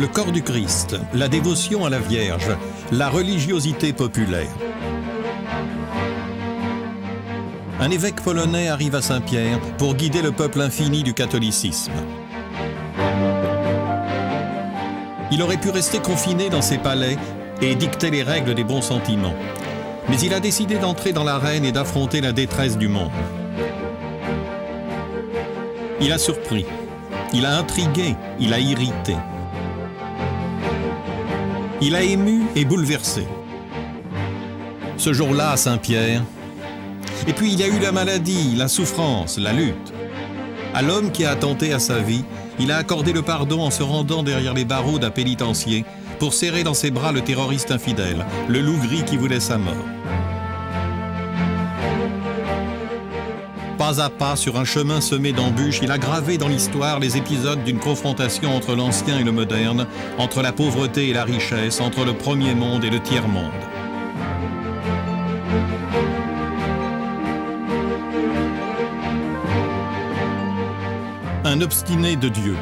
le corps du Christ, la dévotion à la Vierge, la religiosité populaire. Un évêque polonais arrive à Saint-Pierre pour guider le peuple infini du catholicisme. Il aurait pu rester confiné dans ses palais et dicter les règles des bons sentiments. Mais il a décidé d'entrer dans l'arène et d'affronter la détresse du monde. Il a surpris, il a intrigué, il a irrité. Il a ému et bouleversé. Ce jour-là, à Saint-Pierre, et puis il y a eu la maladie, la souffrance, la lutte. À l'homme qui a attenté à sa vie, il a accordé le pardon en se rendant derrière les barreaux d'un pénitencier pour serrer dans ses bras le terroriste infidèle, le loup gris qui voulait sa mort. Pas à pas, sur un chemin semé d'embûches, il a gravé dans l'histoire les épisodes d'une confrontation entre l'ancien et le moderne, entre la pauvreté et la richesse, entre le premier monde et le tiers-monde. Un obstiné de Dieu.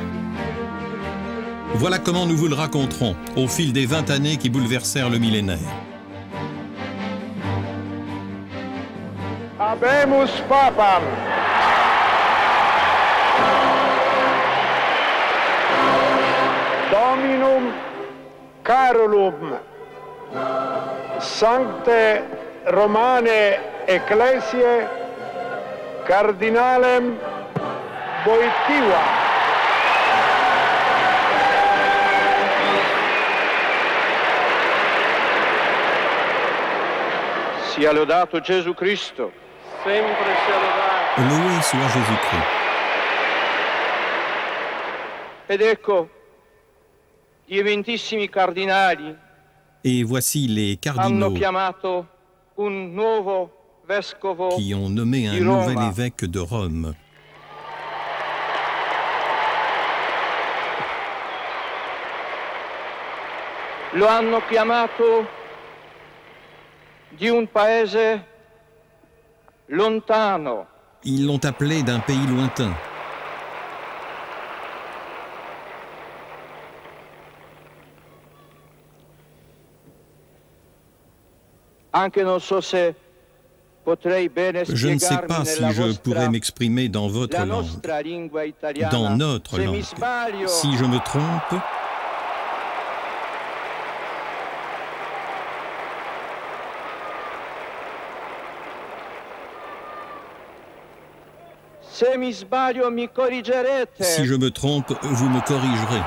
Voilà comment nous vous le raconterons au fil des 20 années qui bouleversèrent le millénaire. Habemus Papam. Dominum Carolum. Sancte Romane Ecclesiae Cardinalem Wojtyła. Sia lodato Gesù Cristo. Sempre sia lodato. Loué soit Jésus-Christ. Ed ecco, gli eventissimi cardinali Et voici les hanno cardinaux chiamato un nuovo vescovo qui ont nommé un di Roma. nouvel évêque de Rome. Lo hanno chiamato di un paese lontano. Ils l'ont appelé d'un pays lointain. Anche non so se potrei bene Je ne sais spiegarmi pas si nella je vostra, pourrais m'exprimer dans votre la langue, nostra lingua italiana. dans notre Se mi langue. sbaglio, Si je me trompe, se mi sbaglio mi corrigerete. si je me trompe, vous me corrigerez.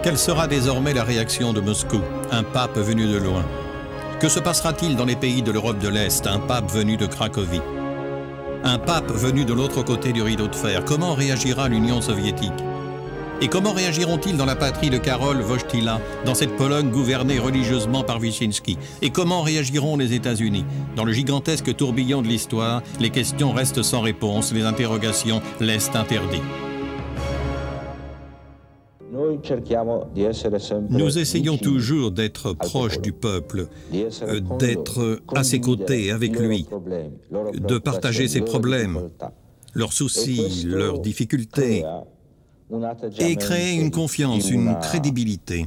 Quelle sera désormais la réaction de Moscou, un pape venu de loin? Que se passera-t-il dans les pays de l'Europe de l'Est, un pape venu de Cracovie? Un pape venu de l'autre côté du rideau de fer, comment réagira l'Union soviétique? Et comment réagiront-ils dans la patrie de Karol Wojtyła, dans cette Pologne gouvernée religieusement par Wyszynski? Et comment réagiront les États-Unis? Dans le gigantesque tourbillon de l'histoire, les questions restent sans réponse, les interrogations laissent interdits. Nous essayons toujours d'être proches du peuple, d'être à ses côtés, avec lui, de partager ses problèmes, leurs soucis, leurs difficultés, et créer une confiance, une crédibilité.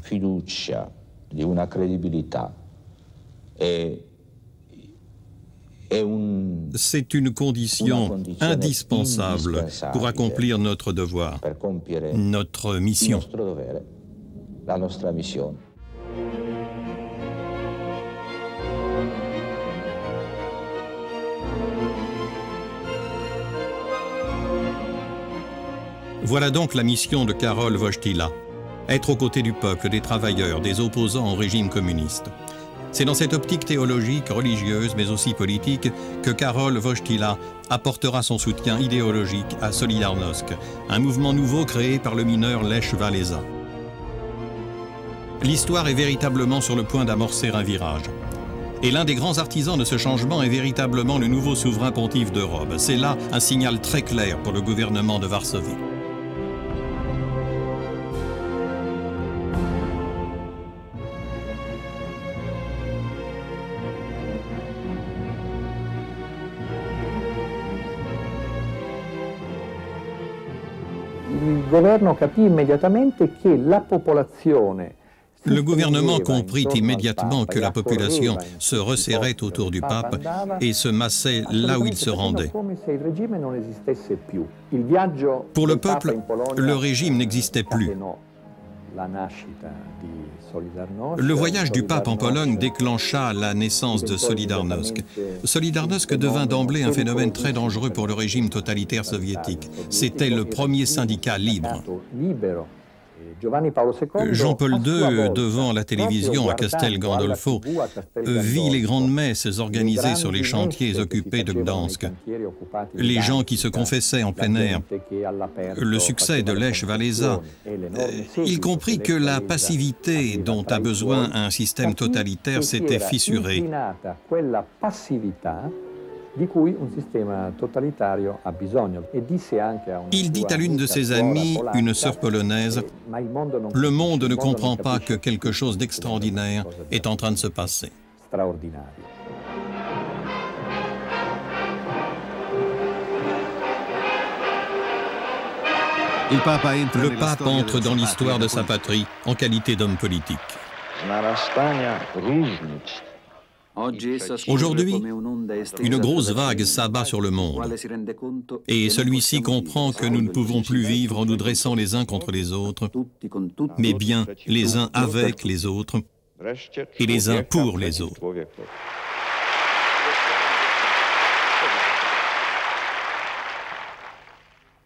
C'est une condition indispensable pour accomplir notre devoir, notre mission. Voilà donc la mission de Karol Wojtyła, être aux côtés du peuple, des travailleurs, des opposants au régime communiste. C'est dans cette optique théologique, religieuse, mais aussi politique, que Karol Wojtyła apportera son soutien idéologique à Solidarnosc, un mouvement nouveau créé par le mineur Lech Walesa. L'histoire est véritablement sur le point d'amorcer un virage. Et l'un des grands artisans de ce changement est véritablement le nouveau souverain pontife de Rome. C'est là un signal très clair pour le gouvernement de Varsovie. il governo capì immediatamente che la popolazione. Le gouvernement comprit immédiatement que la population se resserrait autour du pape et se massait là où il se rendait. Pour le peuple, le régime n'existait plus. Le voyage du pape en Pologne déclencha la naissance de Solidarnosc. Solidarnosc devint d'emblée un phénomène très dangereux pour le régime totalitaire soviétique. C'était le premier syndicat libre. Jean-Paul II, devant la télévision à Castel Gandolfo, vit les grandes messes organisées sur les chantiers occupés de Gdansk. Les gens qui se confessaient en plein air, le succès de Lech Walesa. Il comprit que la passivité dont a besoin un système totalitaire s'était fissurée. Il dit à l'une de ses amies, une sœur polonaise, « Le monde ne comprend pas que quelque chose d'extraordinaire est en train de se passer. » Le pape entre dans l'histoire de sa patrie en qualité d'homme politique. Aujourd'hui, une grosse vague s'abat sur le monde et celui-ci comprend que nous ne pouvons plus vivre en nous dressant les uns contre les autres, mais bien les uns avec les autres et les uns pour les autres.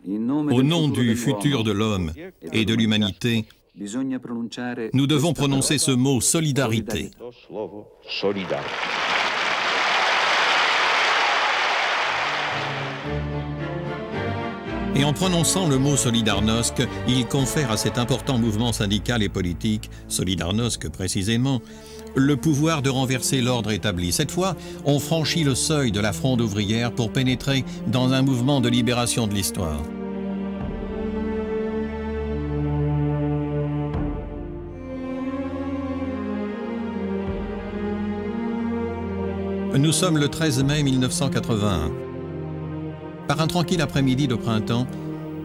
Au nom du futur de l'homme et de l'humanité, nous devons prononcer ce mot « solidarité ». Et en prononçant le mot Solidarnosc, il confère à cet important mouvement syndical et politique, Solidarnosc précisément, le pouvoir de renverser l'ordre établi. Cette fois, on franchit le seuil de la fronde ouvrière pour pénétrer dans un mouvement de libération de l'histoire. Nous sommes le 13 mai 1981. Par un tranquille après-midi de printemps,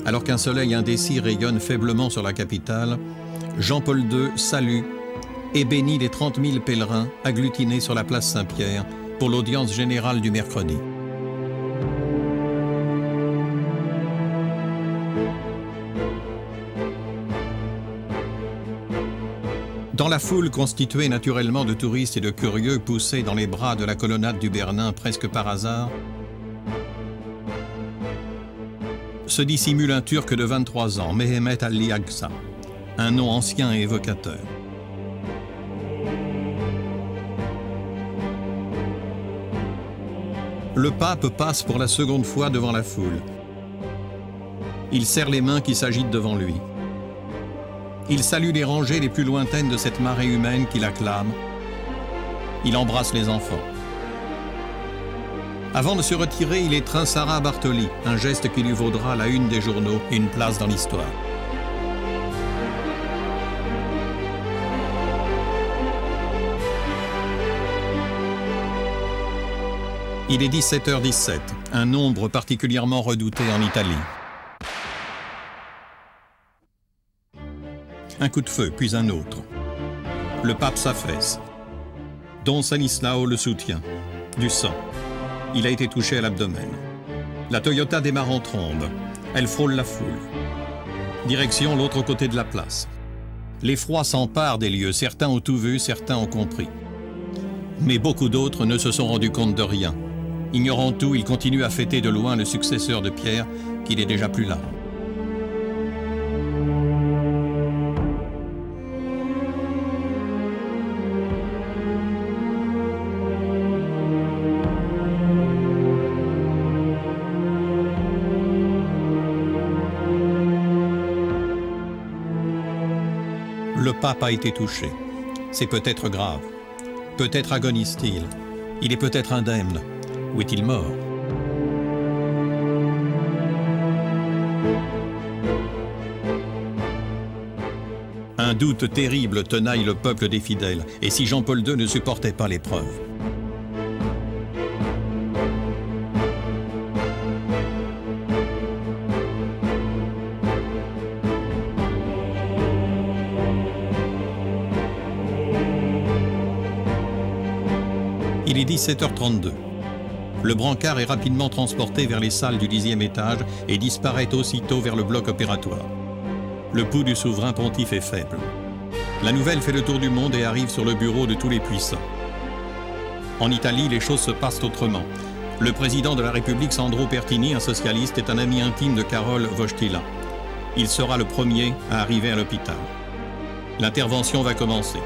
alors qu'un soleil indécis rayonne faiblement sur la capitale, Jean-Paul II salue et bénit les 30 000 pèlerins agglutinés sur la place Saint-Pierre pour l'audience générale du mercredi. Dans la foule constituée naturellement de touristes et de curieux poussés dans les bras de la colonnade du Bernin presque par hasard, se dissimule un Turc de 23 ans, Mehmet Ali Agca, un nom ancien et évocateur. Le pape passe pour la seconde fois devant la foule. Il serre les mains qui s'agitent devant lui. Il salue les rangées les plus lointaines de cette marée humaine qui l'acclame. Il embrasse les enfants. Avant de se retirer, il étreint Sarah Bartoli, un geste qui lui vaudra la une des journaux et une place dans l'histoire. Il est 17h17, un nombre particulièrement redouté en Italie. Un coup de feu, puis un autre. Le pape s'affaisse. Don Stanislao le soutient. Du sang. Il a été touché à l'abdomen. La Toyota démarre en trombe. Elle frôle la foule. Direction l'autre côté de la place. L'effroi s'empare des lieux. Certains ont tout vu, certains ont compris. Mais beaucoup d'autres ne se sont rendus compte de rien. Ignorant tout, ils continuent à fêter de loin le successeur de Pierre, qui n'est déjà plus là. Le pape a été touché. C'est peut-être grave. Peut-être agonise-t-il. Il est peut-être indemne. Ou est-il mort? Un doute terrible tenaille le peuple des fidèles. Et si Jean-Paul II ne supportait pas l'épreuve? Il est 17h32. Le brancard est rapidement transporté vers les salles du 10e étage et disparaît aussitôt vers le bloc opératoire. Le pouls du souverain pontife est faible. La nouvelle fait le tour du monde et arrive sur le bureau de tous les puissants. En Italie, les choses se passent autrement. Le président de la République, Sandro Pertini, un socialiste, est un ami intime de Karol Wojtyła. Il sera le premier à arriver à l'hôpital. L'intervention va commencer.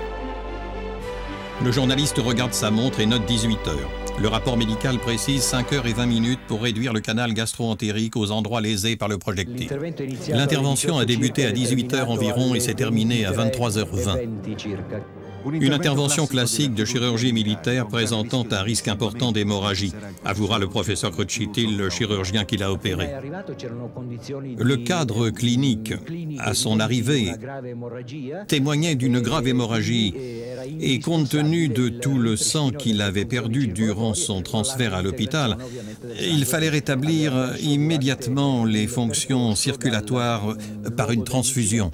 Le journaliste regarde sa montre et note 18 heures. Le rapport médical précise 5h20 pour réduire le canal gastro-entérique aux endroits lésés par le projectile. L'intervention a débuté à 18h environ et s'est terminée à 23h20. Une intervention classique de chirurgie militaire présentant un risque important d'hémorragie, avouera le professeur Crocittil, le chirurgien qui l'a opéré. Le cadre clinique, à son arrivée, témoignait d'une grave hémorragie et compte tenu de tout le sang qu'il avait perdu durant son transfert à l'hôpital, il fallait rétablir immédiatement les fonctions circulatoires par une transfusion.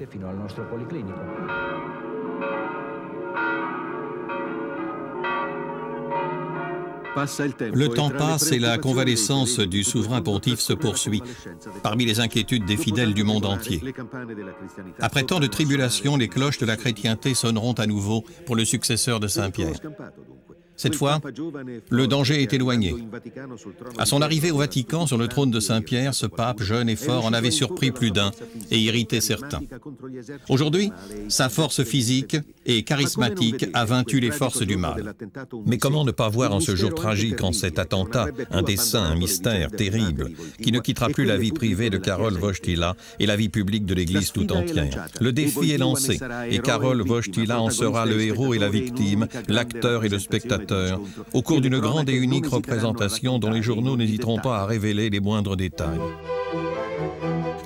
Le temps passe et la convalescence du souverain pontife se poursuit, parmi les inquiétudes des fidèles du monde entier. Après tant de tribulations, les cloches de la chrétienté sonneront à nouveau pour le successeur de Saint-Pierre. Cette fois, le danger est éloigné. À son arrivée au Vatican, sur le trône de Saint-Pierre, ce pape, jeune et fort, en avait surpris plus d'un et irrité certains. Aujourd'hui, sa force physique et charismatique a vaincu les forces du mal. Mais comment ne pas voir en ce jour tragique, en cet attentat, un dessein, un mystère terrible, qui ne quittera plus la vie privée de Karol Wojtyła et la vie publique de l'Église tout entière. Le défi est lancé, et Karol Wojtyła en sera le héros et la victime, l'acteur et le spectateur, au cours d'une grande et unique représentation dont les journaux n'hésiteront pas à révéler les moindres détails.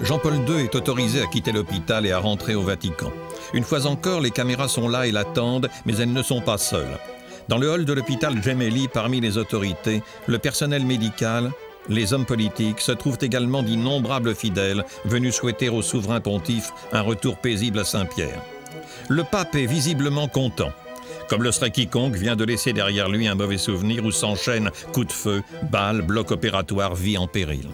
Jean-Paul II est autorisé à quitter l'hôpital et à rentrer au Vatican. Une fois encore, les caméras sont là et l'attendent, mais elles ne sont pas seules. Dans le hall de l'hôpital Gemelli, parmi les autorités, le personnel médical, les hommes politiques, se trouvent également d'innombrables fidèles venus souhaiter au souverain pontife un retour paisible à Saint-Pierre. Le pape est visiblement content. Comme le serait quiconque, vient de laisser derrière lui un mauvais souvenir où s'enchaînent coups de feu, balles, blocs opératoires, vie en péril.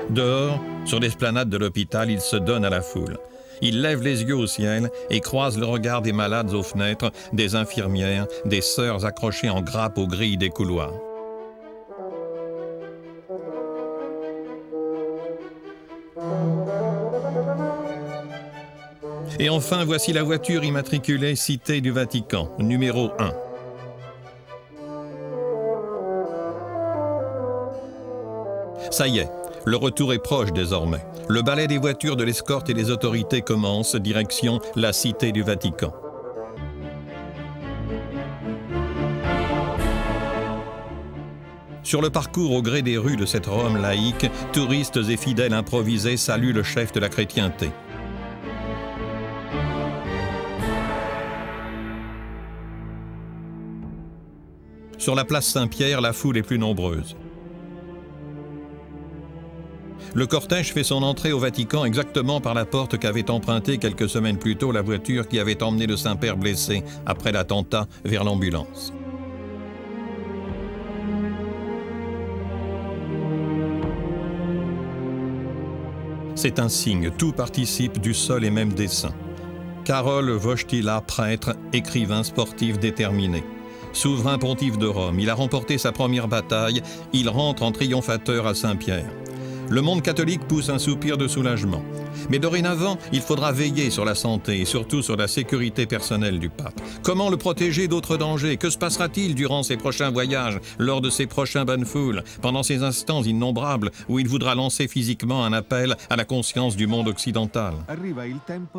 Dehors, sur l'esplanade de l'hôpital, il se donne à la foule. Il lève les yeux au ciel et croise le regard des malades aux fenêtres, des infirmières, des sœurs accrochées en grappe aux grilles des couloirs. Et enfin, voici la voiture immatriculée Cité du Vatican, numéro 1. Ça y est, le retour est proche désormais. Le balai des voitures de l'escorte et des autorités commence, direction la Cité du Vatican. Sur le parcours au gré des rues de cette Rome laïque, touristes et fidèles improvisés saluent le chef de la chrétienté. Sur la place Saint-Pierre, la foule est plus nombreuse. Le cortège fait son entrée au Vatican exactement par la porte qu'avait empruntée quelques semaines plus tôt la voiture qui avait emmené le Saint-Père blessé après l'attentat vers l'ambulance. C'est un signe, tout participe du seul et même dessein. Karol Wojtyła, prêtre, écrivain, sportif déterminé. Souverain pontife de Rome, il a remporté sa première bataille, il rentre en triomphateur à Saint-Pierre. Le monde catholique pousse un soupir de soulagement. Mais dorénavant, il faudra veiller sur la santé et surtout sur la sécurité personnelle du pape. Comment le protéger d'autres dangers? Que se passera-t-il durant ses prochains voyages, lors de ses prochains bains de foule, pendant ces instants innombrables où il voudra lancer physiquement un appel à la conscience du monde occidental?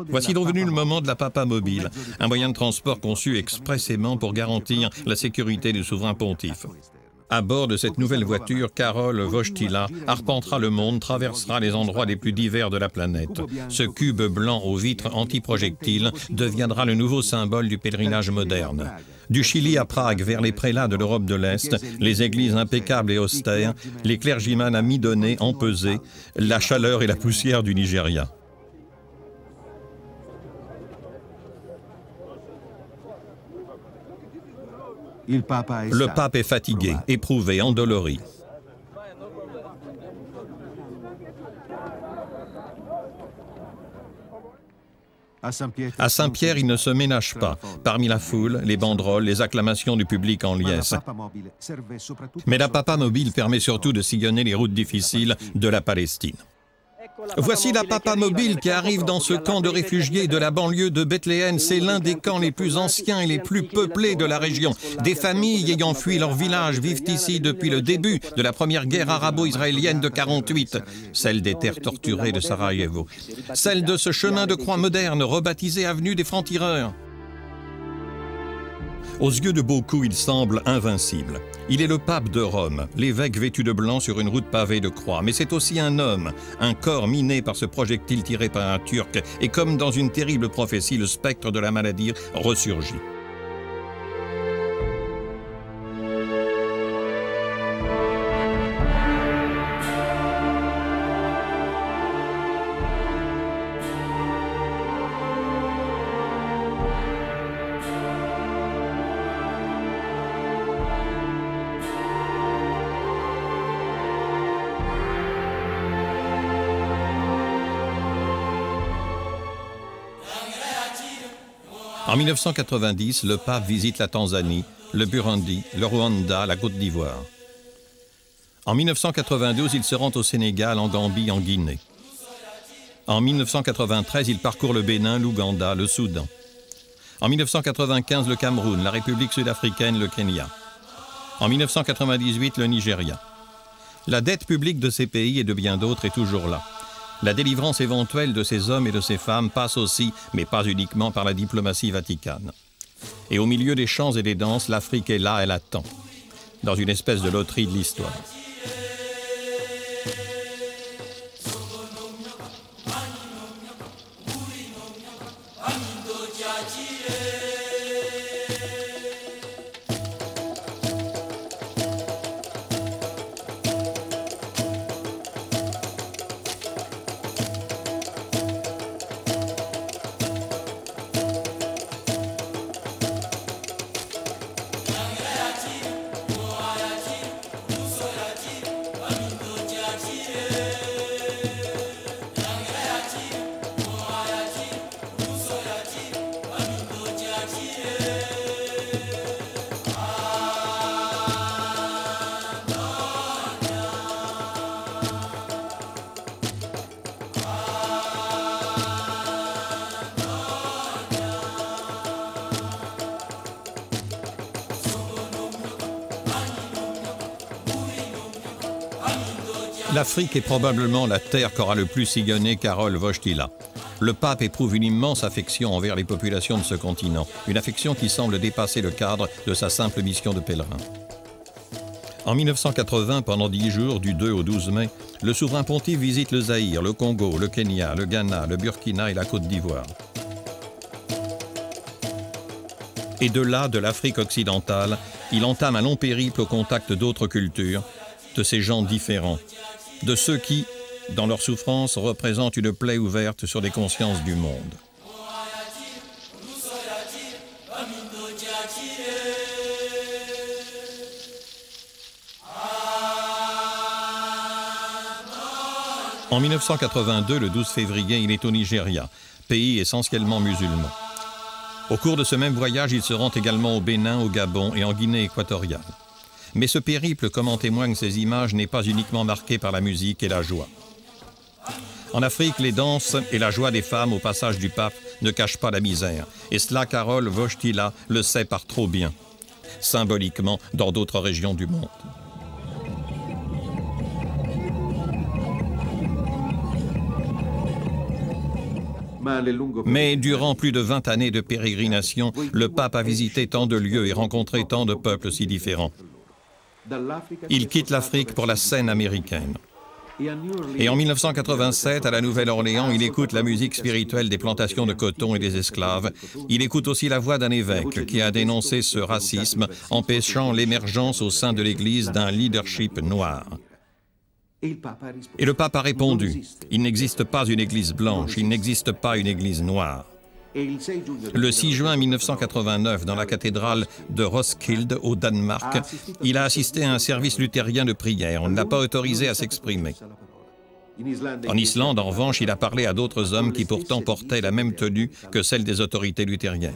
Voici donc venu le moment de la Papa Mobile, un moyen de transport conçu expressément pour garantir la sécurité du souverain pontife. À bord de cette nouvelle voiture, Karol Wojtyła arpentera le monde, traversera les endroits les plus divers de la planète. Ce cube blanc aux vitres anti-projectiles deviendra le nouveau symbole du pèlerinage moderne. Du Chili à Prague, vers les prélats de l'Europe de l'Est, les églises impeccables et austères, les clergymans à mi-donner, empesés, la chaleur et la poussière du Nigeria. Le pape est fatigué, éprouvé, endolori. À Saint-Pierre, il ne se ménage pas. Parmi la foule, les banderoles, les acclamations du public en liesse. Mais la Papa Mobile permet surtout de sillonner les routes difficiles de la Palestine. Voici la Papa Mobile qui arrive dans ce camp de réfugiés de la banlieue de Bethléem. C'est l'un des camps les plus anciens et les plus peuplés de la région. Des familles ayant fui leur village vivent ici depuis le début de la première guerre arabo-israélienne de 48, celle des terres torturées de Sarajevo, celle de ce chemin de croix moderne rebaptisé avenue des Francs-Tireurs. Aux yeux de beaucoup, il semble invincible. Il est le pape de Rome, l'évêque vêtu de blanc sur une route pavée de croix. Mais c'est aussi un homme, un corps miné par ce projectile tiré par un Turc. Et comme dans une terrible prophétie, le spectre de la maladie ressurgit. En 1990, le pape visite la Tanzanie, le Burundi, le Rwanda, la Côte d'Ivoire. En 1992, il se rend au Sénégal, en Gambie, en Guinée. En 1993, il parcourt le Bénin, l'Ouganda, le Soudan. En 1995, le Cameroun, la République sud-africaine, le Kenya. En 1998, le Nigeria. La dette publique de ces pays et de bien d'autres est toujours là. La délivrance éventuelle de ces hommes et de ces femmes passe aussi, mais pas uniquement, par la diplomatie vaticane. Et au milieu des chants et des danses, l'Afrique est là, elle attend, dans une espèce de loterie de l'histoire. L'Afrique est probablement la terre qu'aura le plus sillonné Karol Wojtyła. Le pape éprouve une immense affection envers les populations de ce continent, une affection qui semble dépasser le cadre de sa simple mission de pèlerin. En 1980, pendant 10 jours, du 2 au 12 mai, le souverain pontife visite le Zaïre, le Congo, le Kenya, le Ghana, le Burkina et la Côte d'Ivoire. Et de là, de l'Afrique occidentale, il entame un long périple au contact d'autres cultures, de ces gens différents, de ceux qui, dans leur souffrance, représentent une plaie ouverte sur des consciences du monde. En 1982, le 12 février, il est au Nigeria, pays essentiellement musulman. Au cours de ce même voyage, il se rend également au Bénin, au Gabon et en Guinée équatoriale. Mais ce périple, comme en témoignent ces images, n'est pas uniquement marqué par la musique et la joie. En Afrique, les danses et la joie des femmes au passage du pape ne cachent pas la misère. Et cela, Karol Wojtyła le sait par trop bien, symboliquement dans d'autres régions du monde. Mais durant plus de 20 années de pérégrination, le pape a visité tant de lieux et rencontré tant de peuples si différents. Il quitte l'Afrique pour la scène américaine. Et en 1987, à la Nouvelle-Orléans, il écoute la musique spirituelle des plantations de coton et des esclaves. Il écoute aussi la voix d'un évêque qui a dénoncé ce racisme, empêchant l'émergence au sein de l'Église d'un leadership noir. Et le pape a répondu, il n'existe pas une Église blanche, il n'existe pas une Église noire. Le 6 juin 1989, dans la cathédrale de Roskilde, au Danemark, il a assisté à un service luthérien de prière. On ne l'a pas autorisé à s'exprimer. En Islande, en revanche, il a parlé à d'autres hommes qui pourtant portaient la même tenue que celle des autorités luthériennes.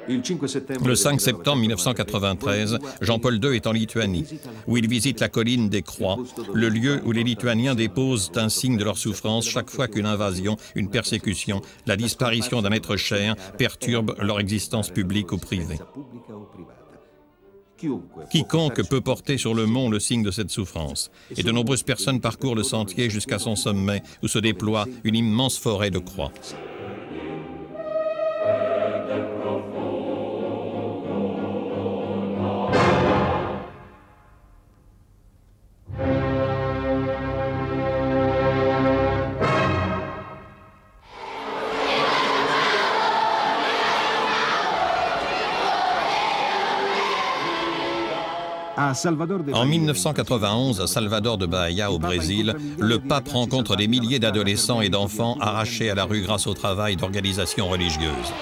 Le 5 septembre 1993, Jean-Paul II est en Lituanie, où il visite la colline des Croix, le lieu où les Lituaniens déposent un signe de leur souffrance chaque fois qu'une invasion, une persécution, la disparition d'un être cher perturbe leur existence publique ou privée. Quiconque peut porter sur le mont le signe de cette souffrance, et de nombreuses personnes parcourent le sentier jusqu'à son sommet, où se déploie une immense forêt de croix. En 1991, à Salvador de Bahia, au Brésil, le pape rencontre des milliers d'adolescents et d'enfants arrachés à la rue grâce au travail d'organisations religieuses.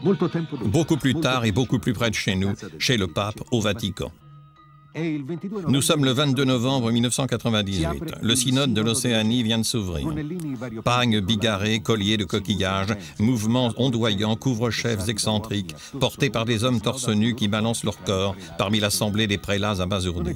Beaucoup plus tard et beaucoup plus près de chez nous, chez le pape, au Vatican. Nous sommes le 22 novembre 1998. Le synode de l'Océanie vient de s'ouvrir. Pagnes bigarrés, colliers de coquillages, mouvements ondoyants, couvre-chefs excentriques, portés par des hommes torse nus qui balancent leur corps parmi l'assemblée des prélats abasourdis.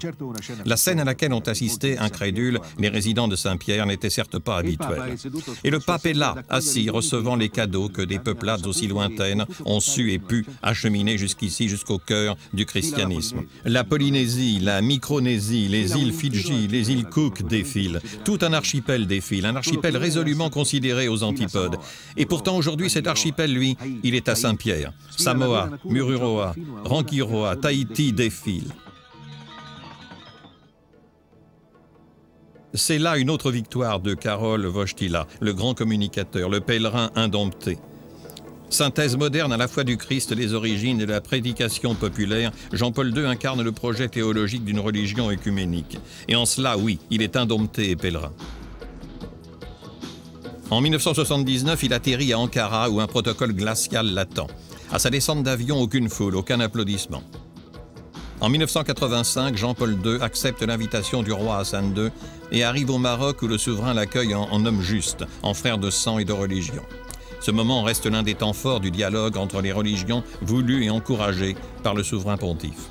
La scène à laquelle ont assisté, incrédules, les résidents de Saint-Pierre n'était certes pas habituelle. Et le pape est là, assis, recevant les cadeaux que des peuplades aussi lointaines ont su et pu acheminer jusqu'ici, jusqu'au cœur du christianisme. La Polynésie, la Micronésie, les îles Fidji, les îles Cook défilent. Tout un archipel défile, un archipel résolument considéré aux antipodes. Et pourtant aujourd'hui cet archipel, lui, il est à Saint-Pierre. Samoa, Mururoa, Rangiroa, Tahiti défilent. C'est là une autre victoire de Karol Wojtyła, le grand communicateur, le pèlerin indompté. Synthèse moderne à la fois du Christ, des origines et de la prédication populaire, Jean-Paul II incarne le projet théologique d'une religion œcuménique. Et en cela, oui, il est indompté et pèlerin. En 1979, il atterrit à Ankara où un protocole glacial l'attend. À sa descente d'avion, aucune foule, aucun applaudissement. En 1985, Jean-Paul II accepte l'invitation du roi Hassan II et arrive au Maroc où le souverain l'accueille en homme juste, en frère de sang et de religion. Ce moment reste l'un des temps forts du dialogue entre les religions voulues et encouragées par le souverain pontife.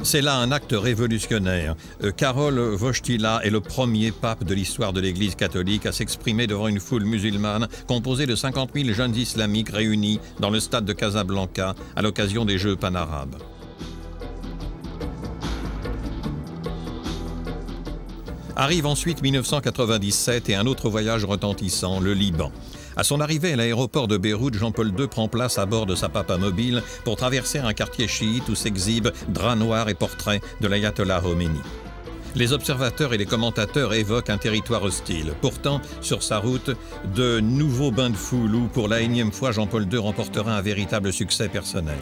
C'est là un acte révolutionnaire. Karol Wojtyła est le premier pape de l'histoire de l'Église catholique à s'exprimer devant une foule musulmane composée de 50 000 jeunes islamiques réunis dans le stade de Casablanca à l'occasion des Jeux panarabes. Arrive ensuite 1997 et un autre voyage retentissant, le Liban. À son arrivée à l'aéroport de Beyrouth, Jean-Paul II prend place à bord de sa papa mobile pour traverser un quartier chiite où s'exhibent draps noirs et portraits de l'ayatollah Khomeini. Les observateurs et les commentateurs évoquent un territoire hostile. Pourtant, sur sa route, de nouveaux bains de foule où, pour la énième fois, Jean-Paul II remportera un véritable succès personnel.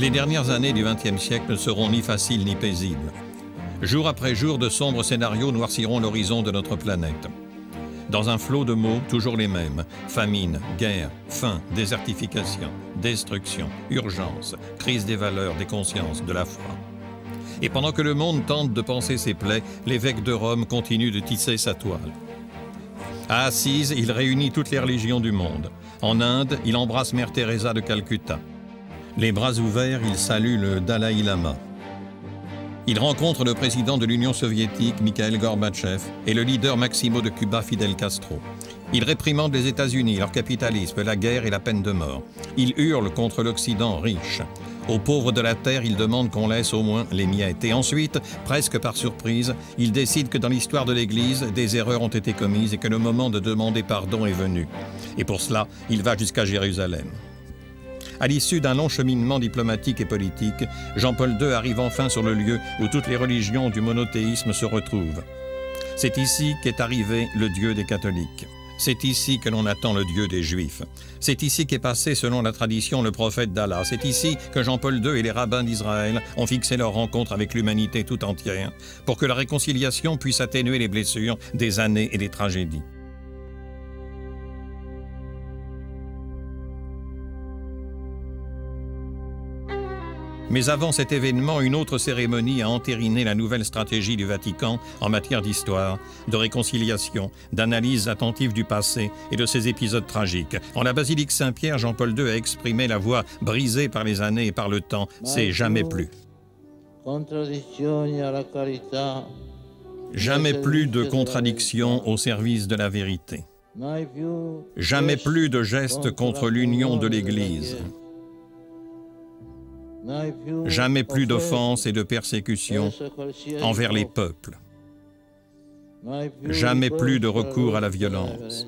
Les dernières années du XXe siècle ne seront ni faciles ni paisibles. Jour après jour, de sombres scénarios noirciront l'horizon de notre planète. Dans un flot de mots, toujours les mêmes: famine, guerre, faim, désertification, destruction, urgence, crise des valeurs, des consciences, de la foi. Et pendant que le monde tente de panser ses plaies, l'évêque de Rome continue de tisser sa toile. À Assise, il réunit toutes les religions du monde. En Inde, il embrasse Mère Teresa de Calcutta. Les bras ouverts, il salue le Dalai Lama. Il rencontre le président de l'Union soviétique, Mikhail Gorbatchev, et le leader maximo de Cuba, Fidel Castro. Il réprimande les États-Unis, leur capitalisme, la guerre et la peine de mort. Il hurle contre l'Occident riche. Aux pauvres de la terre, il demande qu'on laisse au moins les miettes. Et ensuite, presque par surprise, il décide que dans l'histoire de l'Église, des erreurs ont été commises et que le moment de demander pardon est venu. Et pour cela, il va jusqu'à Jérusalem. À l'issue d'un long cheminement diplomatique et politique, Jean-Paul II arrive enfin sur le lieu où toutes les religions du monothéisme se retrouvent. C'est ici qu'est arrivé le Dieu des catholiques. C'est ici que l'on attend le Dieu des Juifs. C'est ici qu'est passé, selon la tradition, le prophète d'Allah. C'est ici que Jean-Paul II et les rabbins d'Israël ont fixé leur rencontre avec l'humanité tout entière pour que la réconciliation puisse atténuer les blessures des années et des tragédies. Mais avant cet événement, une autre cérémonie a entériné la nouvelle stratégie du Vatican en matière d'histoire, de réconciliation, d'analyse attentive du passé et de ses épisodes tragiques. En la basilique Saint-Pierre, Jean-Paul II a exprimé la voix brisée par les années et par le temps. C'est jamais plus. Jamais plus de contradictions au service de la vérité. Jamais plus de gestes contre l'union de l'Église. Jamais plus d'offenses et de persécutions envers les peuples. Jamais plus de recours à la violence.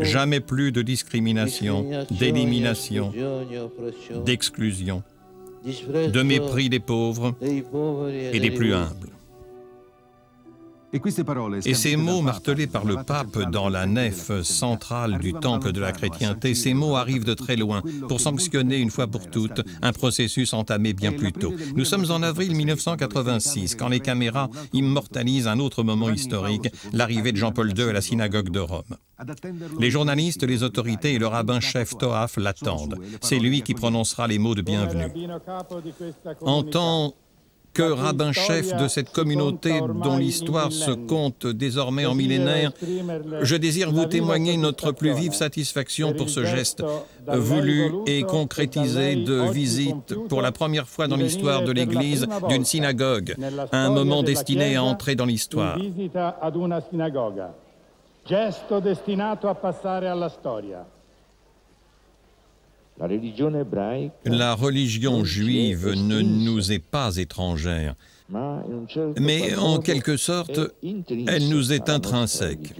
Jamais plus de discrimination, d'élimination, d'exclusion, de mépris des pauvres et des plus humbles. Et ces mots martelés par le pape dans la nef centrale du temple de la chrétienté, ces mots arrivent de très loin pour sanctionner une fois pour toutes un processus entamé bien plus tôt. Nous sommes en avril 1986, quand les caméras immortalisent un autre moment historique, l'arrivée de Jean-Paul II à la synagogue de Rome. Les journalistes, les autorités et le rabbin-chef Toaf l'attendent. C'est lui qui prononcera les mots de bienvenue. En tant que rabbin-chef de cette communauté dont l'histoire se compte désormais en millénaires, je désire vous témoigner notre plus vive satisfaction pour ce geste voulu et concrétisé de visite pour la première fois dans l'histoire de l'Église d'une synagogue, un moment destiné à entrer dans l'histoire. La religion juive ne nous est pas étrangère, mais en quelque sorte, elle nous est intrinsèque.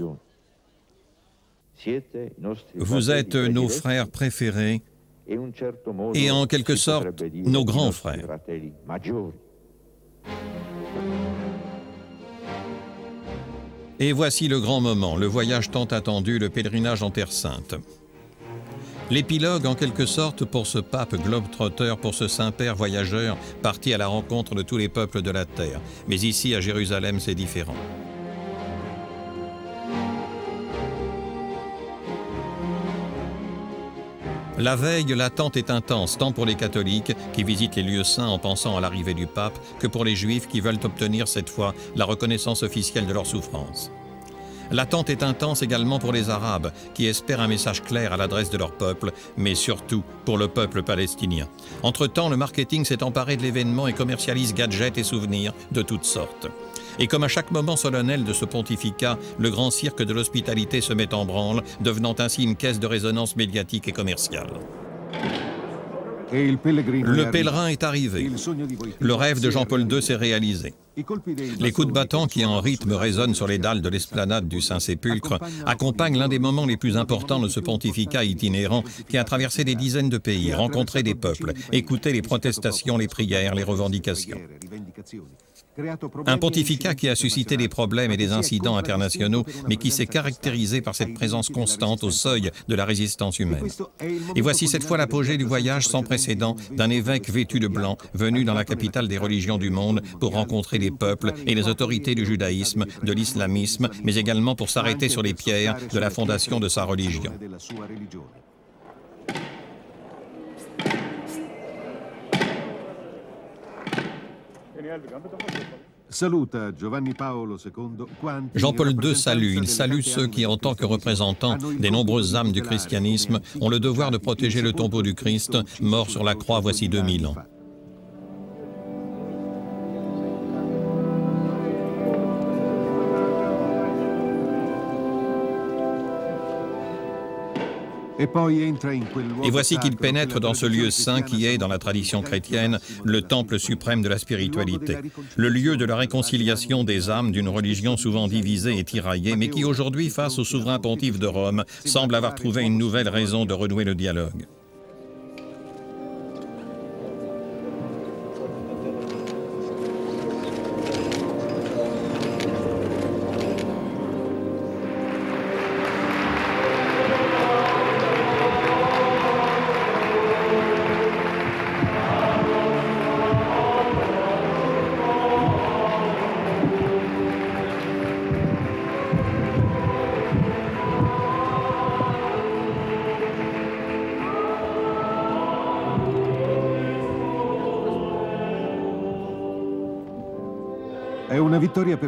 Vous êtes nos frères préférés et en quelque sorte, nos grands frères. Et voici le grand moment, le voyage tant attendu, le pèlerinage en Terre Sainte. L'épilogue, en quelque sorte, pour ce pape globe-trotteur, pour ce Saint-Père voyageur, parti à la rencontre de tous les peuples de la terre. Mais ici, à Jérusalem, c'est différent. La veille, l'attente est intense, tant pour les catholiques, qui visitent les lieux saints en pensant à l'arrivée du pape, que pour les juifs qui veulent obtenir cette fois la reconnaissance officielle de leur souffrance. L'attente est intense également pour les Arabes, qui espèrent un message clair à l'adresse de leur peuple, mais surtout pour le peuple palestinien. Entre-temps, le marketing s'est emparé de l'événement et commercialise gadgets et souvenirs de toutes sortes. Et comme à chaque moment solennel de ce pontificat, le grand cirque de l'hospitalité se met en branle, devenant ainsi une caisse de résonance médiatique et commerciale. Le pèlerin est arrivé. Le rêve de Jean-Paul II s'est réalisé. Les coups de bâton qui en rythme résonnent sur les dalles de l'esplanade du Saint-Sépulcre accompagnent l'un des moments les plus importants de ce pontificat itinérant qui a traversé des dizaines de pays, rencontré des peuples, écouté les protestations, les prières, les revendications. Un pontificat qui a suscité des problèmes et des incidents internationaux, mais qui s'est caractérisé par cette présence constante au seuil de la résistance humaine. Et voici cette fois l'apogée du voyage sans précédent d'un évêque vêtu de blanc, venu dans la capitale des religions du monde pour rencontrer les peuples et les autorités du judaïsme, de l'islamisme, mais également pour s'arrêter sur les pierres de la fondation de sa religion. Jean-Paul II salue. Il salue ceux qui, en tant que représentants des nombreuses âmes du christianisme, ont le devoir de protéger le tombeau du Christ, mort sur la croix voici 2000 ans. Et voici qu'il pénètre dans ce lieu saint qui est, dans la tradition chrétienne, le temple suprême de la spiritualité, le lieu de la réconciliation des âmes d'une religion souvent divisée et tiraillée, mais qui aujourd'hui, face au souverain pontife de Rome, semble avoir trouvé une nouvelle raison de renouer le dialogue.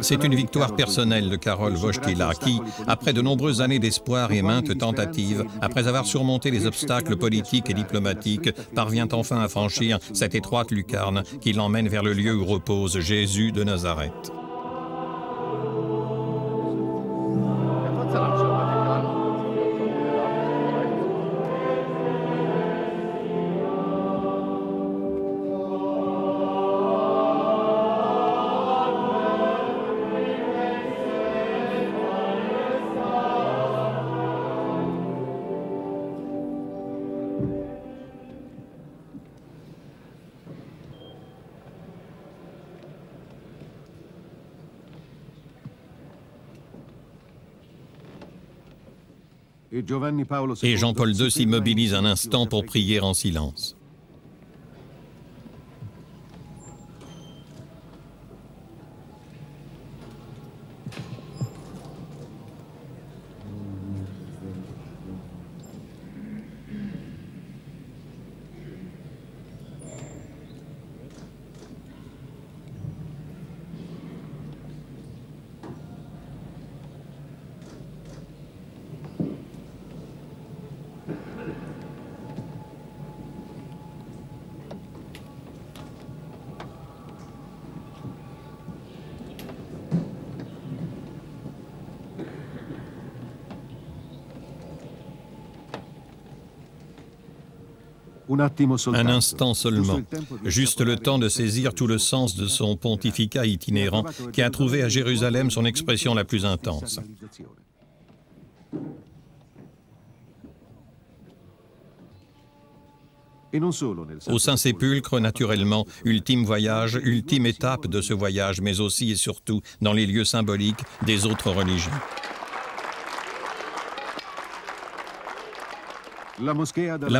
C'est une victoire personnelle de Karol Wojtyła qui, après de nombreuses années d'espoir et maintes tentatives, après avoir surmonté les obstacles politiques et diplomatiques, parvient enfin à franchir cette étroite lucarne qui l'emmène vers le lieu où repose Jésus de Nazareth. Et Jean-Paul II s'immobilise un instant pour prier en silence. Un instant seulement, juste le temps de saisir tout le sens de son pontificat itinérant qui a trouvé à Jérusalem son expression la plus intense. Au Saint-Sépulcre, naturellement, ultime voyage, ultime étape de ce voyage, mais aussi et surtout dans les lieux symboliques des autres religions. La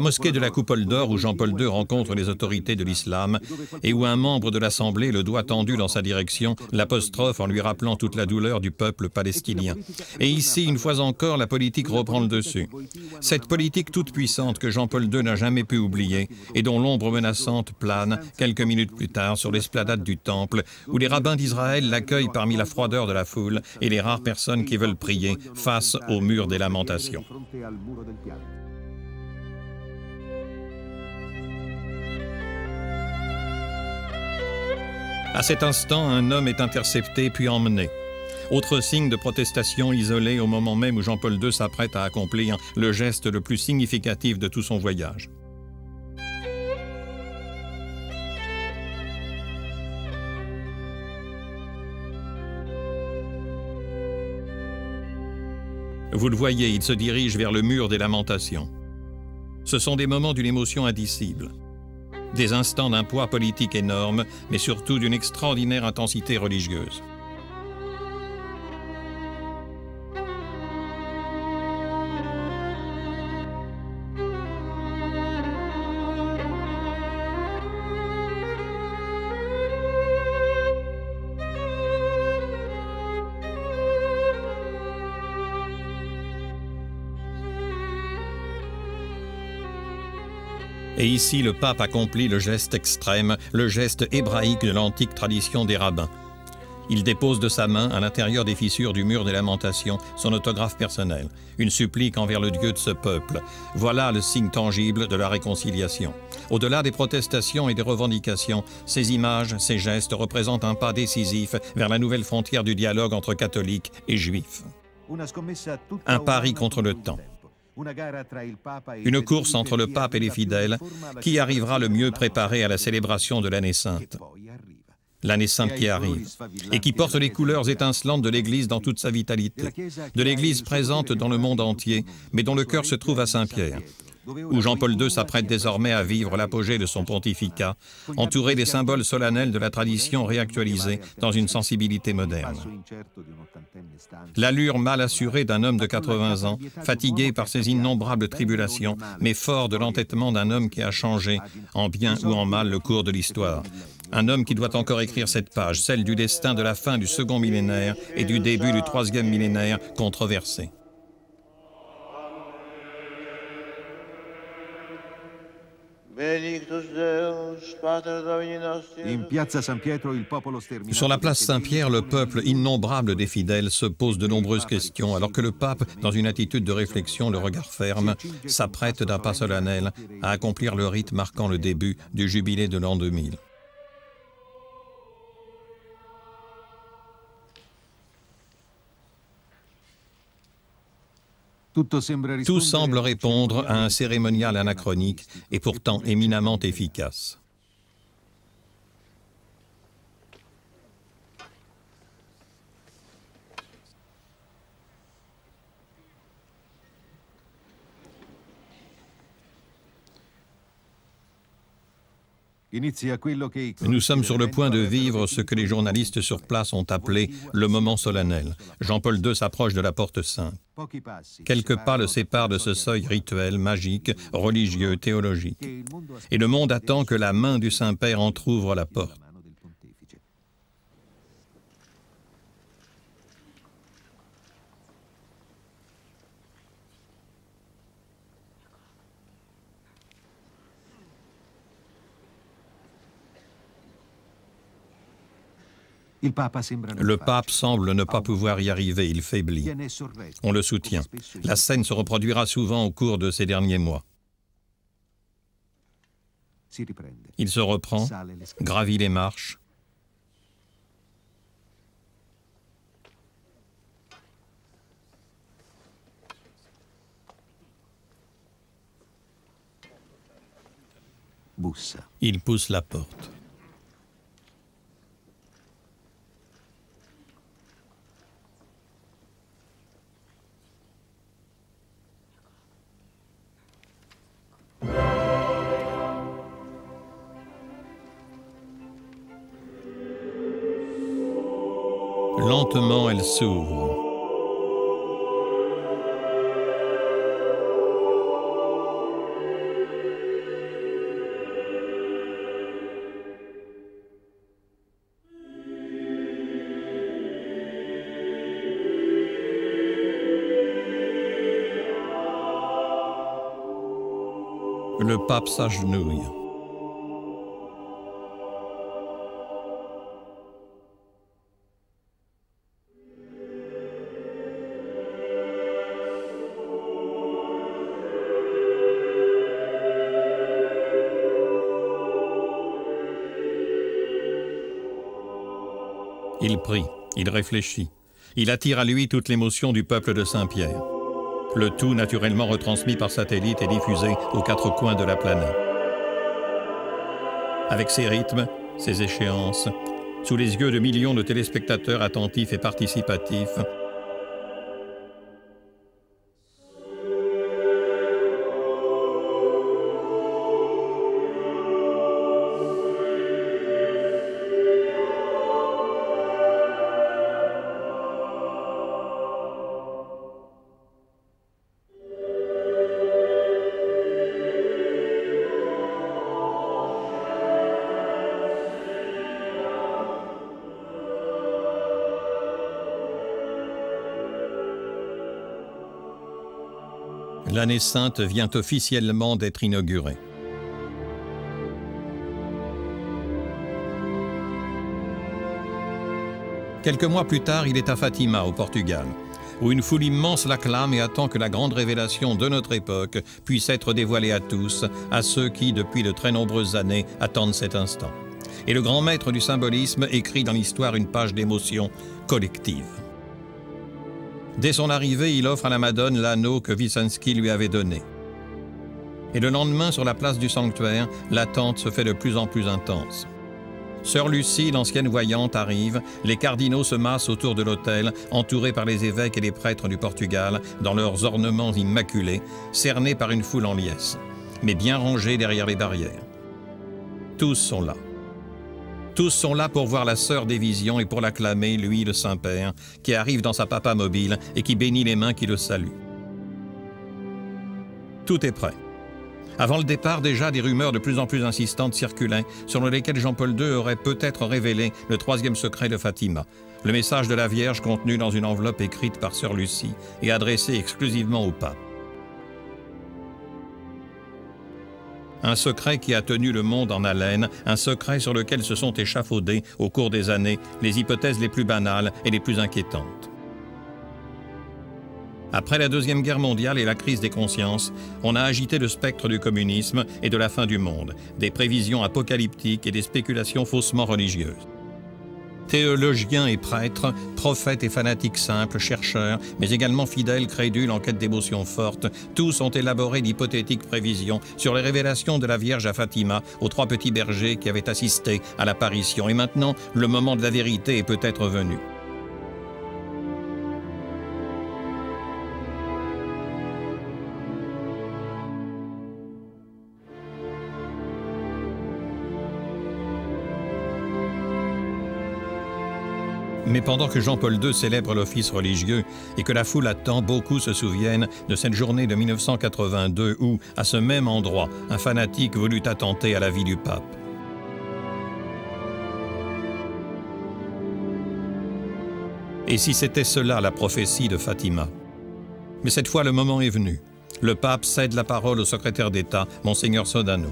mosquée de la Coupole d'Or où Jean-Paul II rencontre les autorités de l'islam et où un membre de l'Assemblée, le doigt tendu dans sa direction, l'apostrophe en lui rappelant toute la douleur du peuple palestinien. Et ici, une fois encore, la politique reprend le dessus. Cette politique toute puissante que Jean-Paul II n'a jamais pu oublier et dont l'ombre menaçante plane quelques minutes plus tard sur l'esplanade du Temple où les rabbins d'Israël l'accueillent parmi la froideur de la foule et les rares personnes qui veulent prier face au mur des lamentations. À cet instant, un homme est intercepté puis emmené. Autre signe de protestation isolée au moment même où Jean-Paul II s'apprête à accomplir le geste le plus significatif de tout son voyage. Vous le voyez, il se dirige vers le mur des lamentations. Ce sont des moments d'une émotion indicible. Des instants d'un poids politique énorme, mais surtout d'une extraordinaire intensité religieuse. Et ici, le pape accomplit le geste extrême, le geste hébraïque de l'antique tradition des rabbins. Il dépose de sa main, à l'intérieur des fissures du mur des lamentations, son autographe personnel, une supplique envers le Dieu de ce peuple. Voilà le signe tangible de la réconciliation. Au-delà des protestations et des revendications, ces images, ces gestes représentent un pas décisif vers la nouvelle frontière du dialogue entre catholiques et juifs. Un pari contre le temps. Une course entre le pape et les fidèles, qui arrivera le mieux préparé à la célébration de l'année sainte. L'année sainte qui arrive, et qui porte les couleurs étincelantes de l'Église dans toute sa vitalité, de l'Église présente dans le monde entier, mais dont le cœur se trouve à Saint-Pierre, où Jean-Paul II s'apprête désormais à vivre l'apogée de son pontificat, entouré des symboles solennels de la tradition réactualisée dans une sensibilité moderne. L'allure mal assurée d'un homme de 80 ans, fatigué par ses innombrables tribulations, mais fort de l'entêtement d'un homme qui a changé, en bien ou en mal, le cours de l'histoire. Un homme qui doit encore écrire cette page, celle du destin de la fin du second millénaire et du début du troisième millénaire controversé. Sur la place Saint-Pierre, le peuple innombrable des fidèles se pose de nombreuses questions, alors que le pape, dans une attitude de réflexion, le regard ferme, s'apprête d'un pas solennel à accomplir le rite marquant le début du jubilé de l'an 2000. Tout semble répondre à un cérémonial anachronique et pourtant éminemment efficace. Nous sommes sur le point de vivre ce que les journalistes sur place ont appelé le moment solennel. Jean-Paul II s'approche de la porte sainte. Quelques pas le séparent de ce seuil rituel, magique, religieux, théologique. Et le monde attend que la main du Saint-Père entr'ouvre la porte. Le pape semble ne pas pouvoir y arriver, il faiblit. On le soutient. La scène se reproduira souvent au cours de ces derniers mois. Il se reprend, gravit les marches. Il pousse la porte. Lentement, elle s'ouvre. Le pape s'agenouille. Il prie, il réfléchit. Il attire à lui toute l'émotion du peuple de Saint-Pierre. Le tout naturellement retransmis par satellite et diffusé aux quatre coins de la planète. Avec ses rythmes, ses échéances, sous les yeux de millions de téléspectateurs attentifs et participatifs, l'année sainte vient officiellement d'être inaugurée. Quelques mois plus tard, il est à Fatima, au Portugal, où une foule immense l'acclame et attend que la grande révélation de notre époque puisse être dévoilée à tous, à ceux qui, depuis de très nombreuses années, attendent cet instant. Et le grand maître du symbolisme écrit dans l'histoire une page d'émotion collective. Dès son arrivée, il offre à la Madone l'anneau que Wyszynski lui avait donné. Et le lendemain, sur la place du sanctuaire, l'attente se fait de plus en plus intense. Sœur Lucie, l'ancienne voyante, arrive, les cardinaux se massent autour de l'autel, entourés par les évêques et les prêtres du Portugal, dans leurs ornements immaculés, cernés par une foule en liesse, mais bien rangés derrière les barrières. Tous sont là. Tous sont là pour voir la sœur des visions et pour l'acclamer, lui, le Saint-Père, qui arrive dans sa papa mobile et qui bénit les mains qui le saluent. Tout est prêt. Avant le départ, déjà, des rumeurs de plus en plus insistantes circulaient, selon lesquelles Jean-Paul II aurait peut-être révélé le troisième secret de Fatima, le message de la Vierge contenu dans une enveloppe écrite par sœur Lucie et adressée exclusivement au pape. Un secret qui a tenu le monde en haleine, un secret sur lequel se sont échafaudées, au cours des années, les hypothèses les plus banales et les plus inquiétantes. Après la Deuxième Guerre mondiale et la crise des consciences, on a agité le spectre du communisme et de la fin du monde, des prévisions apocalyptiques et des spéculations faussement religieuses. Théologiens et prêtres, prophètes et fanatiques simples, chercheurs, mais également fidèles, crédules en quête d'émotions fortes, tous ont élaboré d'hypothétiques prévisions sur les révélations de la Vierge à Fatima, aux 3 petits bergers qui avaient assisté à l'apparition. Et maintenant, le moment de la vérité est peut-être venu. Mais pendant que Jean-Paul II célèbre l'office religieux et que la foule attend, beaucoup se souviennent de cette journée de 1982 où, à ce même endroit, un fanatique voulut attenter à la vie du pape. Et si c'était cela la prophétie de Fatima? Mais cette fois, le moment est venu. Le pape cède la parole au secrétaire d'État, Monseigneur Sodano.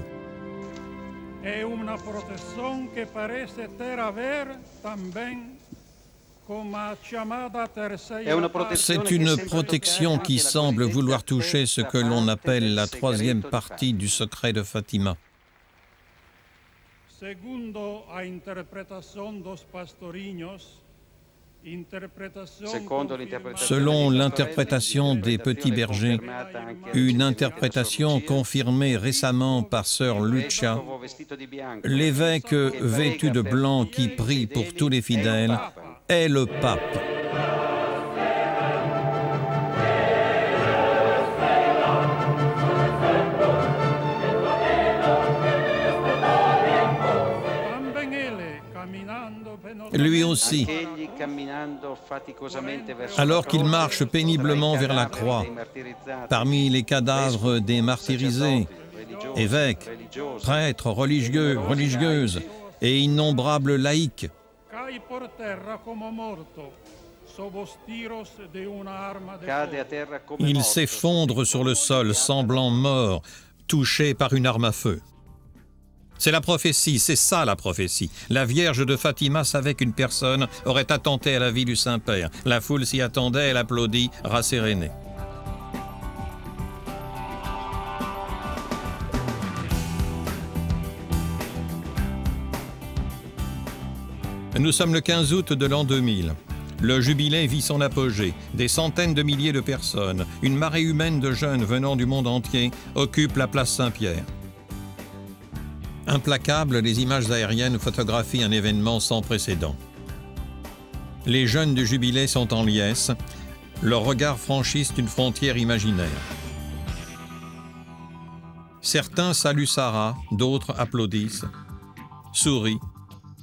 C'est une protection qui semble vouloir toucher ce que l'on appelle la troisième partie du secret de Fatima. Selon l'interprétation des petits bergers, une interprétation confirmée récemment par sœur Lucia, l'évêque vêtu de blanc qui prie pour tous les fidèles est le pape. Lui aussi, alors qu'il marche péniblement vers la croix, parmi les cadavres des martyrisés, évêques, prêtres, religieux, religieuses et innombrables laïcs, il s'effondre sur le sol, semblant mort, touché par une arme à feu. C'est la prophétie, c'est ça la prophétie. La Vierge de Fatima savait qu'une personne aurait attenté à la vie du Saint-Père. La foule s'y attendait, elle applaudit, rassérénée. Nous sommes le 15 août de l'an 2000. Le jubilé vit son apogée. Des centaines de milliers de personnes, une marée humaine de jeunes venant du monde entier, occupent la place Saint-Pierre. Implacables, les images aériennes photographient un événement sans précédent. Les jeunes du jubilé sont en liesse, leurs regards franchissent une frontière imaginaire. Certains saluent Sarah, d'autres applaudissent, sourient,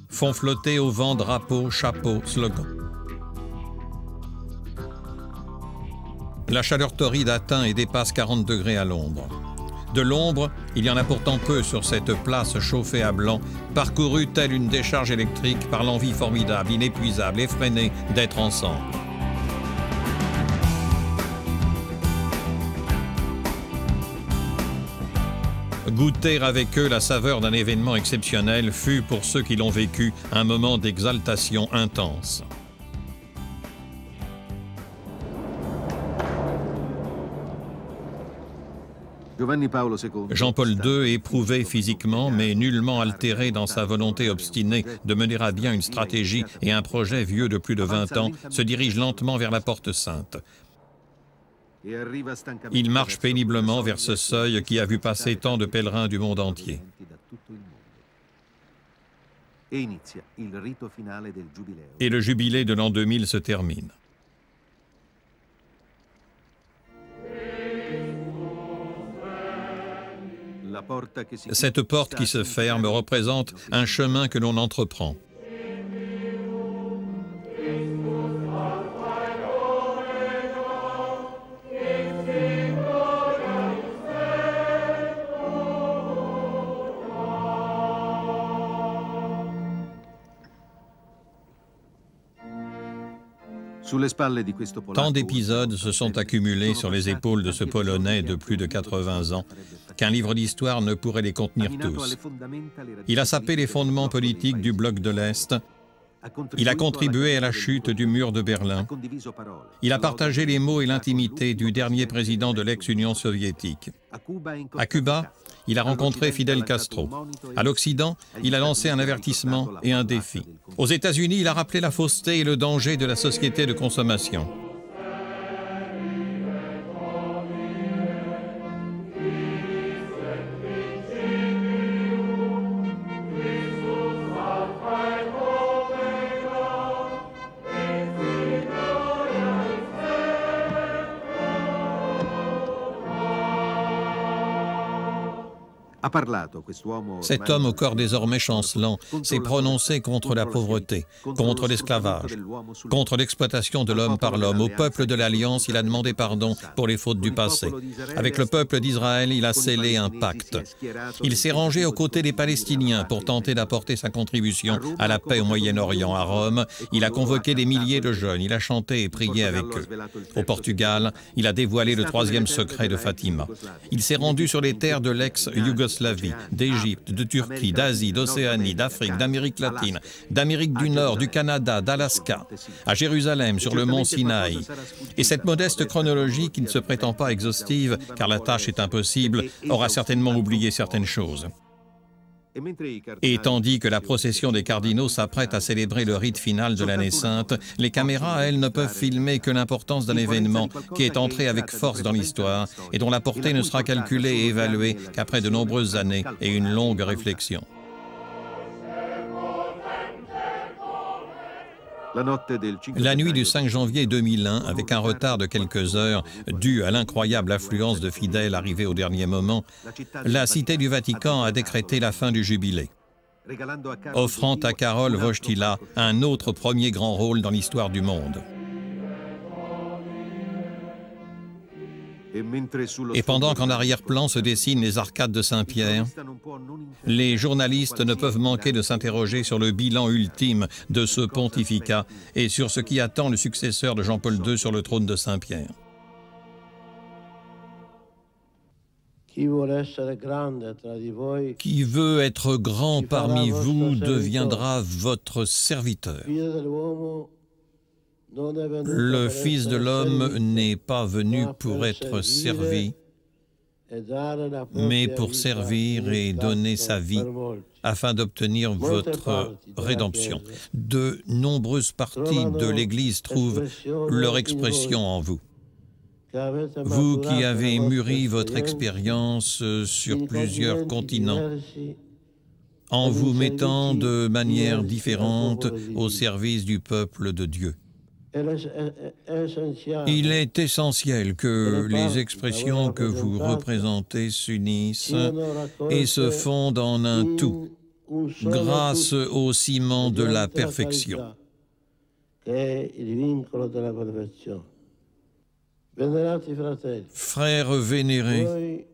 font flotter au vent drapeaux, chapeaux, slogans. La chaleur torride atteint et dépasse 40 degrés à l'ombre. De l'ombre, il y en a pourtant peu sur cette place chauffée à blanc, parcourue telle une décharge électrique par l'envie formidable, inépuisable, effrénée d'être ensemble. Goûter avec eux la saveur d'un événement exceptionnel fut, pour ceux qui l'ont vécu, un moment d'exaltation intense. Jean-Paul II, éprouvé physiquement, mais nullement altéré dans sa volonté obstinée de mener à bien une stratégie et un projet vieux de plus de 20 ans, se dirige lentement vers la Porte Sainte. Il marche péniblement vers ce seuil qui a vu passer tant de pèlerins du monde entier. Et le jubilé de l'an 2000 se termine. Cette porte qui se ferme représente un chemin que l'on entreprend. Tant d'épisodes se sont accumulés sur les épaules de ce Polonais de plus de 80 ans qu'un livre d'histoire ne pourrait les contenir tous. Il a sapé les fondements politiques du bloc de l'Est. Il a contribué à la chute du mur de Berlin. Il a partagé les mots et l'intimité du dernier président de l'ex-Union soviétique. À Cuba, il a rencontré Fidel Castro. À l'Occident, il a lancé un avertissement et un défi. Aux États-Unis, il a rappelé la fausseté et le danger de la société de consommation. Cet homme au corps désormais chancelant s'est prononcé contre la pauvreté, contre l'esclavage, contre l'exploitation de l'homme par l'homme. Au peuple de l'Alliance, il a demandé pardon pour les fautes du passé. Avec le peuple d'Israël, il a scellé un pacte. Il s'est rangé aux côtés des Palestiniens pour tenter d'apporter sa contribution à la paix au Moyen-Orient. À Rome, il a convoqué des milliers de jeunes, il a chanté et prié avec eux. Au Portugal, il a dévoilé le troisième secret de Fatima. Il s'est rendu sur les terres de l'ex-Yougoslavie, d'Égypte, de Turquie, d'Asie, d'Océanie, d'Afrique, d'Amérique latine, d'Amérique du Nord, du Canada, d'Alaska, à Jérusalem, sur le mont Sinaï. Et cette modeste chronologie, qui ne se prétend pas exhaustive, car la tâche est impossible, aura certainement oublié certaines choses. Et tandis que la procession des cardinaux s'apprête à célébrer le rite final de l'année sainte, les caméras, elles, ne peuvent filmer que l'importance d'un événement qui est entré avec force dans l'histoire et dont la portée ne sera calculée et évaluée qu'après de nombreuses années et une longue réflexion. La nuit du 5 janvier 2001, avec un retard de quelques heures dû à l'incroyable affluence de fidèles arrivés au dernier moment, la Cité du Vatican a décrété la fin du jubilé, offrant à Karol Wojtyła un autre premier grand rôle dans l'histoire du monde. Et pendant qu'en arrière-plan se dessinent les arcades de Saint-Pierre, les journalistes ne peuvent manquer de s'interroger sur le bilan ultime de ce pontificat et sur ce qui attend le successeur de Jean-Paul II sur le trône de Saint-Pierre. Qui veut être grand parmi vous deviendra votre serviteur. Le Fils de l'homme n'est pas venu pour être servi, mais pour servir et donner sa vie afin d'obtenir votre rédemption. De nombreuses parties de l'Église trouvent leur expression en vous. Vous qui avez mûri votre expérience sur plusieurs continents, en vous mettant de manière différente au service du peuple de Dieu. Il est essentiel que les expressions que vous représentez s'unissent et se fondent en un tout, grâce au ciment de la perfection. Frères vénérés,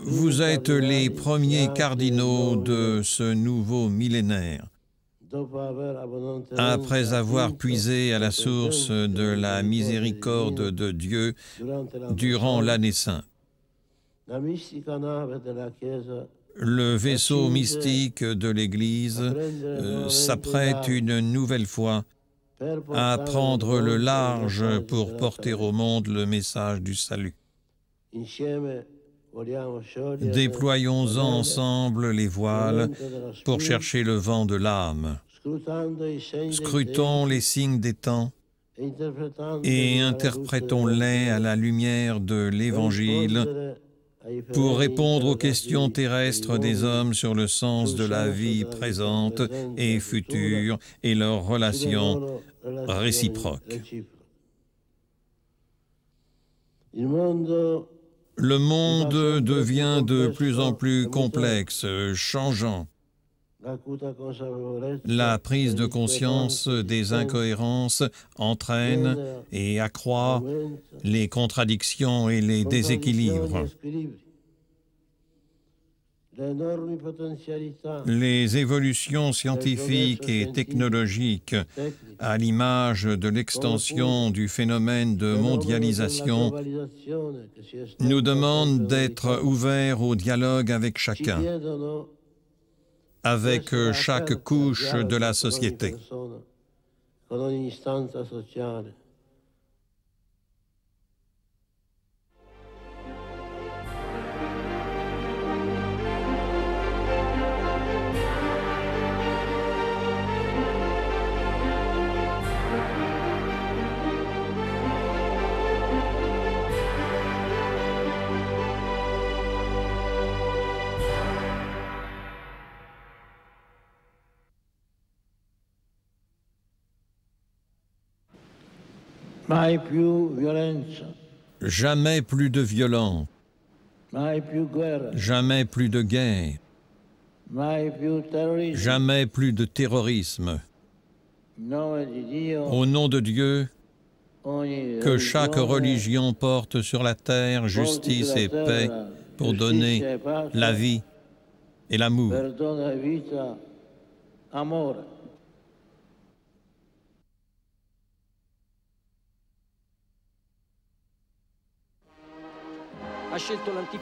vous êtes les premiers cardinaux de ce nouveau millénaire. Après avoir puisé à la source de la miséricorde de Dieu durant l'année sainte, le vaisseau mystique de l'Église s'apprête une nouvelle fois à prendre le large pour porter au monde le message du salut. Déployons ensemble les voiles pour chercher le vent de l'âme. Scrutons les signes des temps et interprétons-les à la lumière de l'Évangile pour répondre aux questions terrestres des hommes sur le sens de la vie présente et future et leurs relations réciproques. Le monde devient de plus en plus complexe, changeant. La prise de conscience des incohérences entraîne et accroît les contradictions et les déséquilibres. Les évolutions scientifiques et technologiques, à l'image de l'extension du phénomène de mondialisation, nous demandent d'être ouverts au dialogue avec chacun, avec chaque couche de la société. Mai più violenza, Jamais plus de violence, mai più guerra, jamais plus de guerre, mai più terrorismo. jamais plus de terrorisme. In nome di Dio, Au nom de Dieu, ogni que chaque religione religion porte sur la terre justice et paix pour donner la vie et l'amour. perdona vita, amore.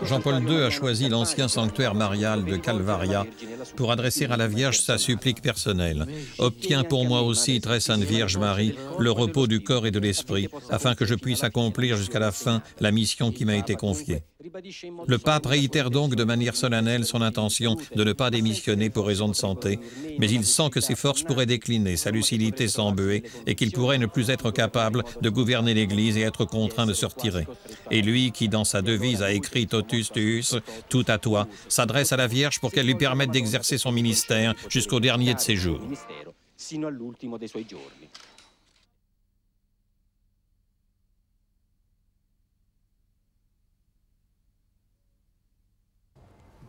Jean-Paul II a choisi l'ancien sanctuaire marial de Calvaria pour adresser à la Vierge sa supplique personnelle. Obtiens pour moi aussi, très sainte Vierge Marie, le repos du corps et de l'esprit, afin que je puisse accomplir jusqu'à la fin la mission qui m'a été confiée. Le pape réitère donc de manière solennelle son intention de ne pas démissionner pour raison de santé, mais il sent que ses forces pourraient décliner, sa lucidité s'embuer et qu'il pourrait ne plus être capable de gouverner l'Église et être contraint de se retirer. Et lui, qui dans sa devise a écrit « Totus tuus », tout à toi, s'adresse à la Vierge pour qu'elle lui permette d'exercer son ministère jusqu'au dernier de ses jours.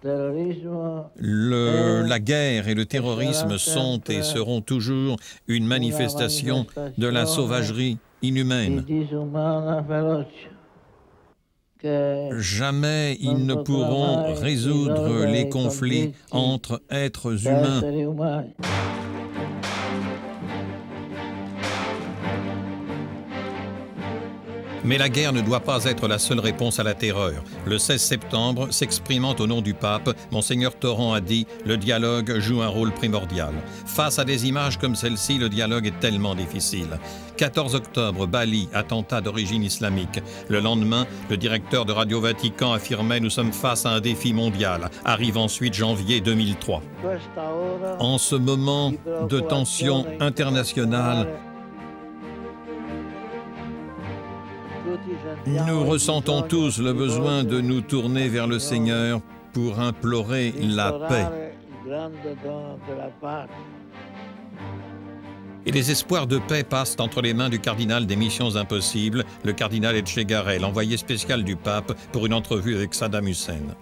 La guerre et le terrorisme sont et seront toujours une manifestation de la sauvagerie inhumaine. Jamais ils ne pourront résoudre les conflits entre êtres humains. Mais la guerre ne doit pas être la seule réponse à la terreur. Le 16 septembre, s'exprimant au nom du pape, Monseigneur Torrent a dit « Le dialogue joue un rôle primordial ». Face à des images comme celle-ci, le dialogue est tellement difficile. 14 octobre, Bali, attentat d'origine islamique. Le lendemain, le directeur de Radio Vatican affirmait « Nous sommes face à un défi mondial ». Arrive ensuite janvier 2003. En ce moment de tension internationale, nous ressentons tous le besoin de nous tourner vers le Seigneur pour implorer la paix. Et les espoirs de paix passent entre les mains du cardinal des Missions Impossibles, le cardinal Etchegaray, l'envoyé spécial du pape pour une entrevue avec Saddam Hussein.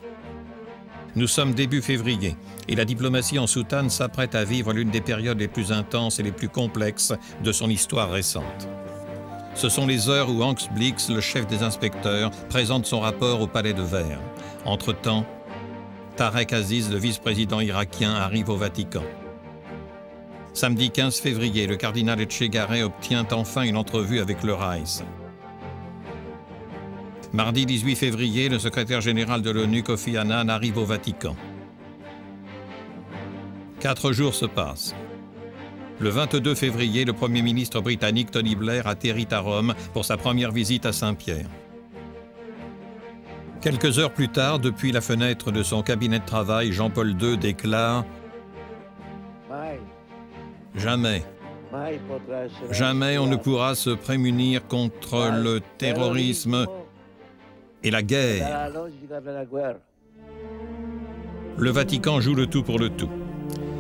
Nous sommes début février et la diplomatie en soutane s'apprête à vivre l'une des périodes les plus intenses et les plus complexes de son histoire récente. Ce sont les heures où Hans Blix, le chef des inspecteurs, présente son rapport au Palais de Verre. Entre-temps, Tarek Aziz, le vice-président irakien, arrive au Vatican. Samedi 15 février, le cardinal Etchegaray obtient enfin une entrevue avec le Raïs. Mardi 18 février, le secrétaire général de l'ONU, Kofi Annan, arrive au Vatican. 4 jours se passent. Le 22 février, le Premier ministre britannique Tony Blair atterrit à Rome pour sa première visite à Saint-Pierre. Quelques heures plus tard, depuis la fenêtre de son cabinet de travail, Jean-Paul II déclare mai, « Jamais, mai potrà essere jamais on ne pourra se prémunir contre le terrorisme et la guerre. dalla logica della guerra. » Le Vatican joue le tout pour le tout.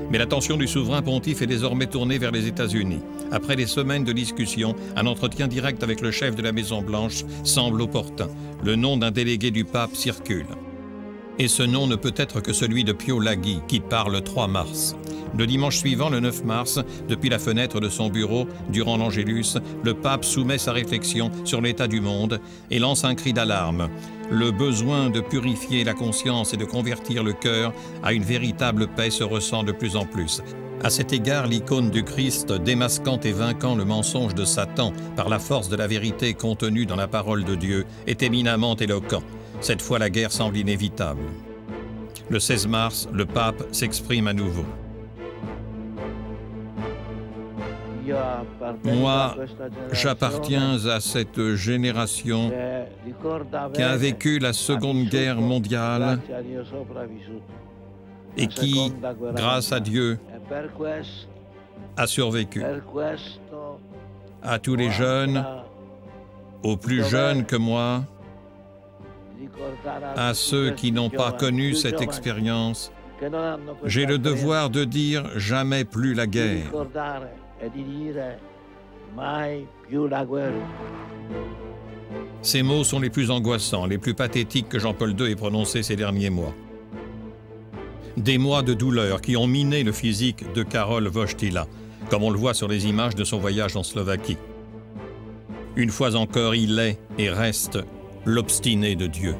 Mais l'attention du souverain pontife est désormais tournée vers les États-Unis. Après des semaines de discussion, un entretien direct avec le chef de la Maison-Blanche semble opportun. Le nom d'un délégué du pape circule. Et ce nom ne peut être que celui de Pio Laghi, qui part le 3 mars. Le dimanche suivant, le 9 mars, depuis la fenêtre de son bureau, durant l'Angélus, le pape soumet sa réflexion sur l'état du monde et lance un cri d'alarme. Le besoin de purifier la conscience et de convertir le cœur à une véritable paix se ressent de plus en plus. À cet égard, l'icône du Christ, démasquant et vainquant le mensonge de Satan par la force de la vérité contenue dans la parole de Dieu, est éminemment éloquent. Cette fois, la guerre semble inévitable. Le 16 mars, le pape s'exprime à nouveau. Moi, j'appartiens à cette génération qui a vécu la Seconde Guerre mondiale et qui, grâce à Dieu, a survécu. À tous les jeunes, aux plus jeunes que moi, à ceux qui n'ont pas connu cette expérience, j'ai le devoir de dire jamais plus la guerre. Ces mots sont les plus angoissants, les plus pathétiques que Jean-Paul II ait prononcés ces derniers mois. Des mois de douleur qui ont miné le physique de Karol Wojtyła, comme on le voit sur les images de son voyage en Slovaquie. Une fois encore, il est et reste l'obstiné de Dieu.